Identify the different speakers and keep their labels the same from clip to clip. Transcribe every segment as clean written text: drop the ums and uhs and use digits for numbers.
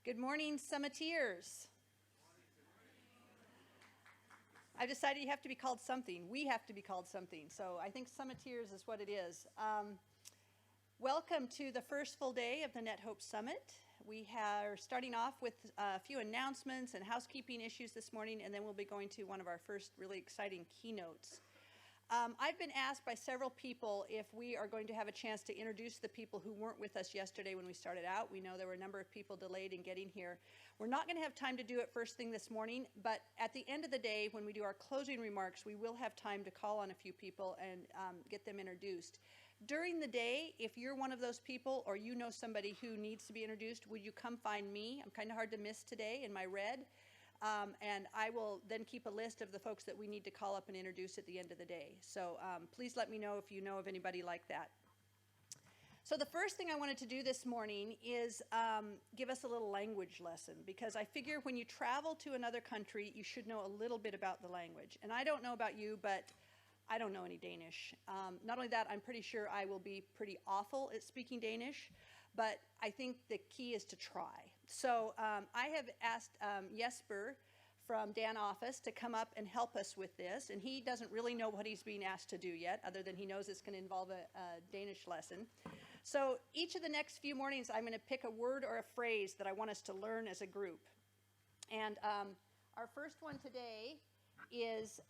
Speaker 1: Good morning, Summiteers. I've decided you have to be called something. We have to be called something. So I think Summiteers is what it is. Welcome to the first full day of the NetHope Summit. We are starting off with a few announcements and housekeeping issues this morning, and then we'll be going to one of our first really exciting keynotes. I've been asked by several people if we are going to have a chance to introduce the people who weren't with us yesterday when we started out. We know there were a number of people delayed in getting here. We're not going to have time to do it first thing this morning, but at the end of the day, when we do our closing remarks, we will have time to call on a few people and get them introduced. During the day, if you're one of those people or you know somebody who needs to be introduced, would you come find me? I'm kind of hard to miss today in my red. And I will then keep a list of the folks that we need to call up and introduce at the end of the day. So please let me know if you know of anybody like that. So the first thing I wanted to do this morning is give us a little language lesson, because I figure when you travel to another country, you should know a little bit about the language. And I don't know about you, but I don't know any Danish. Not only that, I'm pretty sure I will be pretty awful at speaking Danish. But I think the key is to try. So I have asked Jesper from Dan Office to come up and help us with this. And he doesn't really know what he's being asked to do yet, other than he knows it's going to involve a Danish lesson. So each of the next few mornings, I'm going to pick a word or a phrase that I want us to learn as a group. And our first one today is...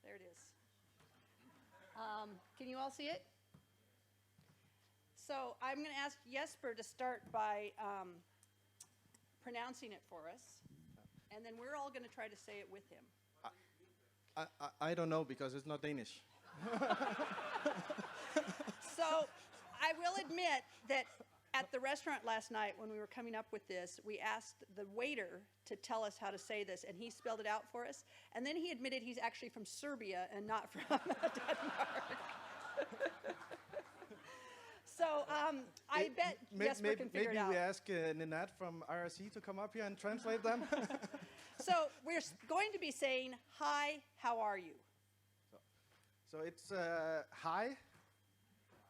Speaker 1: There it is. Can you all see it? So I'm going to ask Jesper to start by pronouncing it for us, and then we're all going to try to say it with him.
Speaker 2: I don't know, because it's not Danish.
Speaker 1: So I will admit that at the restaurant last night when we were coming up with this, we asked the waiter to tell us how to say this, and he spelled it out for us. And then he admitted he's actually from Serbia and not from Denmark. So I bet Jesper can figure it out.
Speaker 2: Maybe we ask Ninat from RSC to come up here and translate them.
Speaker 1: So we're going to be saying, hi, how are you?
Speaker 2: So it's hi.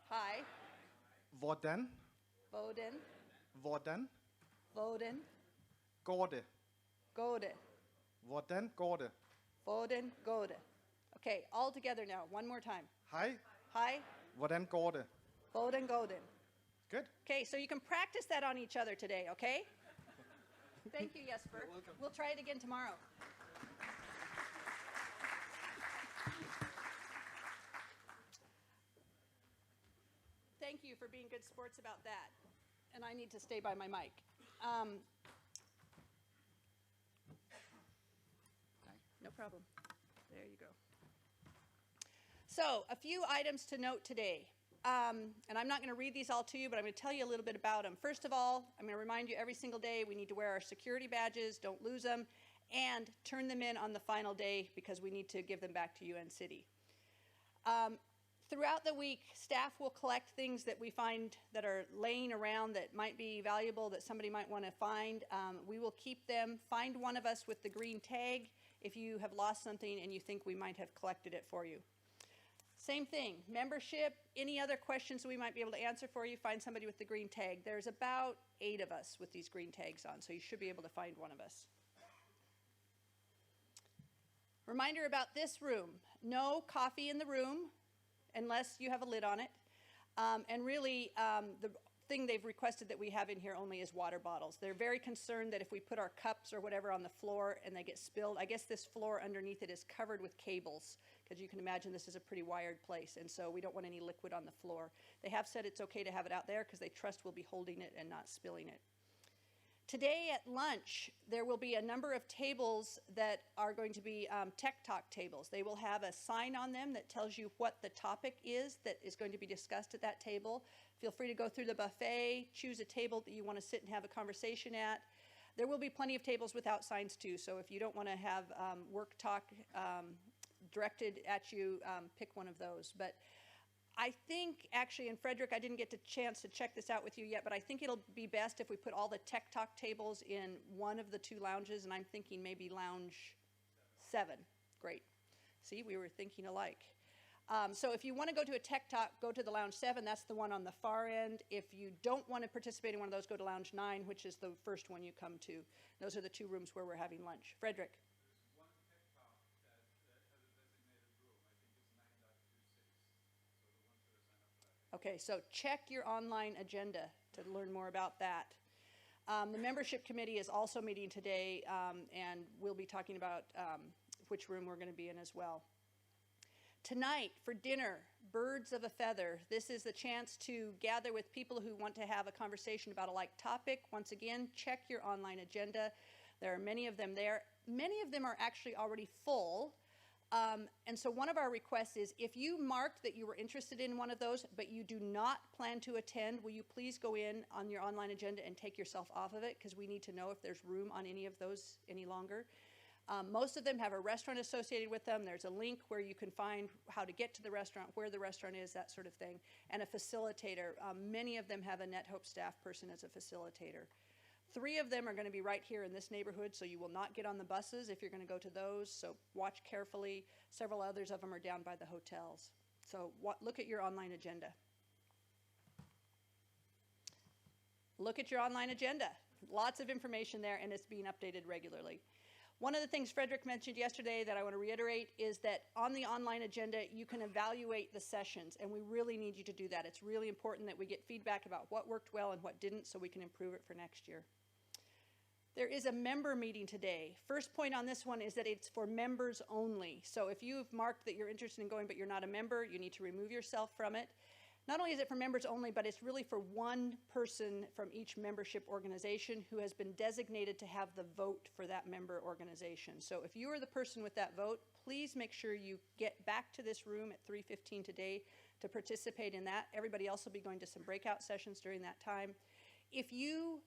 Speaker 1: Hi.
Speaker 2: Hvordan.
Speaker 1: Hvordan.
Speaker 2: Hvordan.
Speaker 1: Hvordan.
Speaker 2: Går det.
Speaker 1: Går det.
Speaker 2: Hvordan går det.
Speaker 1: Hvordan går det. Okay, all together now. One more time.
Speaker 2: Hej.
Speaker 1: Hi.
Speaker 2: Hvordan går det.
Speaker 1: Hvordan går det.
Speaker 2: Good.
Speaker 1: Okay, so you can practice that on each other today, okay? Thank you, Jesper.
Speaker 2: You're welcome.
Speaker 1: We'll try it again tomorrow. Thank you for being good sports about that. And I need to stay by my mic. No problem. There you go. So, a few items to note today. And I'm not going to read these all to you, but I'm going to tell you a little bit about them. First of all, I'm going to remind you every single day we need to wear our security badges, don't lose them, and turn them in on the final day because we need to give them back to UN City. Throughout the week, staff will collect things that we find that are laying around that might be valuable, that somebody might want to find. We will keep them. Find one of us with the green tag if you have lost something and you think we might have collected it for you. Same thing, membership, any other questions we might be able to answer for you, find somebody with the green tag. There's about 8 of us with these green tags on, so you should be able to find one of us. Reminder about this room, no coffee in the room, unless you have a lid on it. And really, the thing they've requested that we have in here only is water bottles. They're very concerned that if we put our cups or whatever on the floor and they get spilled, I guess this floor underneath it is covered with cables, because you can imagine this is a pretty wired place, and so we don't want any liquid on the floor. They have said it's okay to have it out there because they trust we'll be holding it and not spilling it. Today at lunch, there will be a number of tables that are going to be Tech Talk tables. They will have a sign on them that tells you what the topic is that is going to be discussed at that table. Feel free to go through the buffet, choose a table that you want to sit and have a conversation at. There will be plenty of tables without signs too, so if you don't want to have work talk directed at you, pick one of those. But I think actually, and Frederick, I didn't get the chance to check this out with you yet, but I think it'll be best if we put all the Tech Talk tables in one of the two lounges, and I'm thinking maybe lounge 7. Great. See, we were thinking alike. So if you want to go to a Tech Talk, go to the lounge 7. That's the one on the far end. If you don't want to participate in one of those, go to lounge 9, which is the first one you come to. Those are the two rooms where we're having lunch. Frederick. Okay, so check your online agenda to learn more about that. The membership committee is also meeting today, and we'll be talking about which room we're going to be in as well. Tonight, for dinner, Birds of a Feather. This is the chance to gather with people who want to have a conversation about a like topic. Once again, check your online agenda. There are many of them there. Many of them are actually already full. And so one of our requests is if you marked that you were interested in one of those, but you do not plan to attend, will you please go in on your online agenda and take yourself off of it, because we need to know if there's room on any of those any longer. Most of them have a restaurant associated with them. There's a link where you can find how to get to the restaurant, where the restaurant is, that sort of thing, and a facilitator. Many of them have a NetHope staff person as a facilitator. 3 of them are going to be right here in this neighborhood, so you will not get on the buses if you're going to go to those, so watch carefully. Several others of them are down by the hotels. So look at your online agenda. Look at your online agenda. Lots of information there, and it's being updated regularly. One of the things Frederick mentioned yesterday that I want to reiterate is that on the online agenda, you can evaluate the sessions, and we really need you to do that. It's really important that we get feedback about what worked well and what didn't, so we can improve it for next year. There is a member meeting today. First point on this one is that it's for members only. So if you've marked that you're interested in going but you're not a member, you need to remove yourself from it. Not only is it for members only, but it's really for one person from each membership organization who has been designated to have the vote for that member organization. So if you are the person with that vote, please make sure you get back to this room at 3:15 today to participate in that. Everybody else will be going to some breakout sessions during that time. If you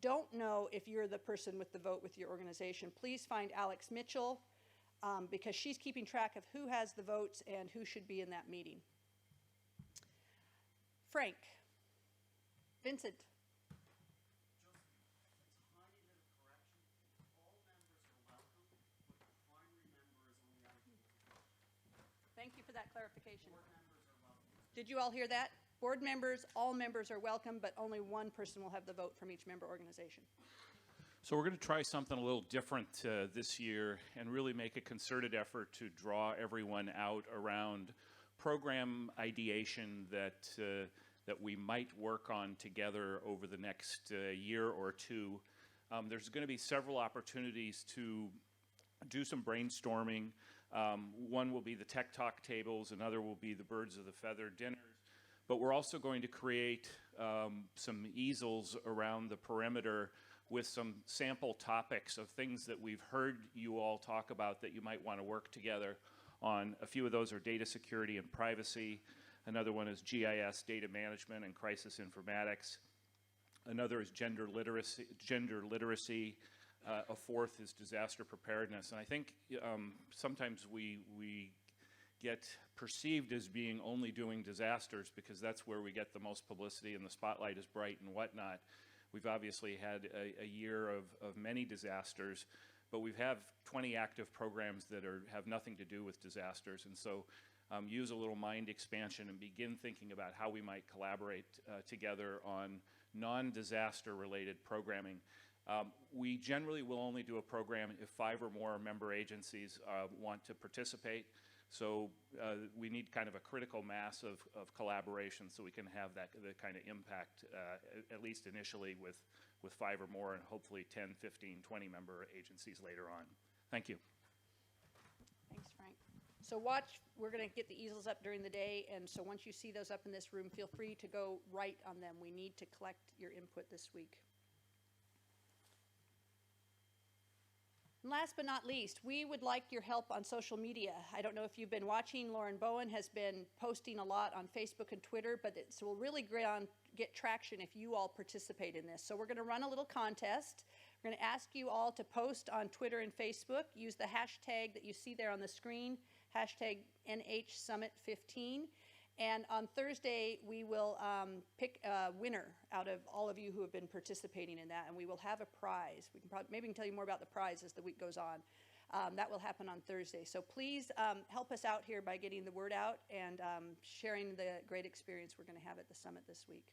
Speaker 1: don't know if you're the person with the vote with your organization, please find Alex Mitchell because she's keeping track of who has the votes and who should be in that meeting. Frank. Vincent. Thank you for that clarification. Did you all hear that? Board members, all members are welcome, but only one person will have the vote from each member organization.
Speaker 3: So we're going to try something a little different this year and really make a concerted effort to draw everyone out around program ideation that we might work on together over the next year or two. There's going to be several opportunities to do some brainstorming. One will be the Tech Talk tables, another will be the Birds of the Feather dinners. But we're also going to create some easels around the perimeter with some sample topics of things that we've heard you all talk about that you might want to work together on. A few of those are data security and privacy. Another one is GIS, data management and crisis informatics. Another is gender literacy. A fourth is disaster preparedness. And I think sometimes we get perceived as being only doing disasters because that's where we get the most publicity and the spotlight is bright and whatnot. We've obviously had a year of many disasters, but we have 20 active programs that have nothing to do with disasters. And so use a little mind expansion and begin thinking about how we might collaborate together on non-disaster related programming. We generally will only do a program if 5 or more member agencies want to participate. So we need kind of a critical mass of collaboration so we can have the kind of impact, at least initially with 5 or more and hopefully 10, 15, 20 member agencies later on. Thank you.
Speaker 1: Thanks, Frank. So watch, we're going to get the easels up during the day, and so once you see those up in this room, feel free to go write on them. We need to collect your input this week. And last but not least, we would like your help on social media. I don't know if you've been watching. Lauren Bowen has been posting a lot on Facebook and Twitter, but it will really get traction if you all participate in this. So we're going to run a little contest. We're going to ask you all to post on Twitter and Facebook. Use the hashtag that you see there on the screen, hashtag NHSummit15. And on Thursday, we will pick a winner out of all of you who have been participating in that, and we will have a prize. We can maybe we can tell you more about the prize as the week goes on. That will happen on Thursday. So please help us out here by getting the word out and sharing the great experience we're going to have at the summit this week.